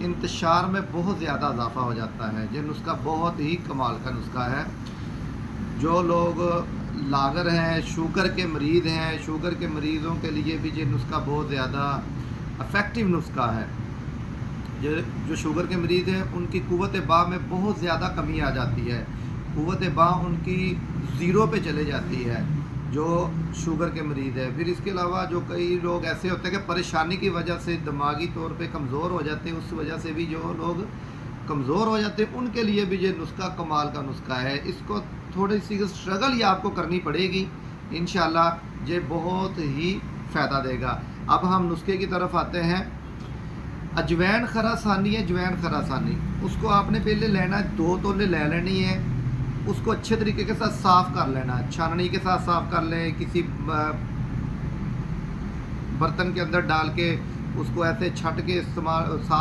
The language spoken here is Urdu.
انتشار میں بہت زیادہ اضافہ ہو جاتا ہے۔ یہ نسخہ بہت ہی کمال کا نسخہ ہے۔ جو لوگ لاغر ہیں، شوگر کے مریض ہیں، شوگر کے مریضوں کے لیے بھی یہ نسخہ بہت زیادہ افیکٹو نسخہ ہے۔ جو شوگر کے مریض ہیں ان کی قوت باہ میں بہت زیادہ کمی آ جاتی ہے، قوت باہ ان کی زیرو پہ چلے جاتی ہے جو شوگر کے مریض ہے۔ پھر اس کے علاوہ جو کئی لوگ ایسے ہوتے ہیں کہ پریشانی کی وجہ سے دماغی طور پہ کمزور ہو جاتے ہیں، اس وجہ سے بھی جو لوگ کمزور ہو جاتے ہیں ان کے لیے بھی یہ نسخہ کمال کا نسخہ ہے۔ اس کو تھوڑی سی اسٹرگل یہ آپ کو کرنی پڑے گی، انشاءاللہ یہ بہت ہی فائدہ دے گا۔ اب ہم نسخے کی طرف آتے ہیں۔ اجوین خراسانی ہے، اجوین خراسانی، اس کو آپ نے پہلے لینا ہے، 2 تولے لے لینی ہے۔ اس کو اچھے طریقے کے ساتھ صاف کر لینا ہے، چھاننی کے ساتھ صاف کر لیں، کسی برتن کے اندر ڈال کے اس کو ایسے چھٹ کے استعمال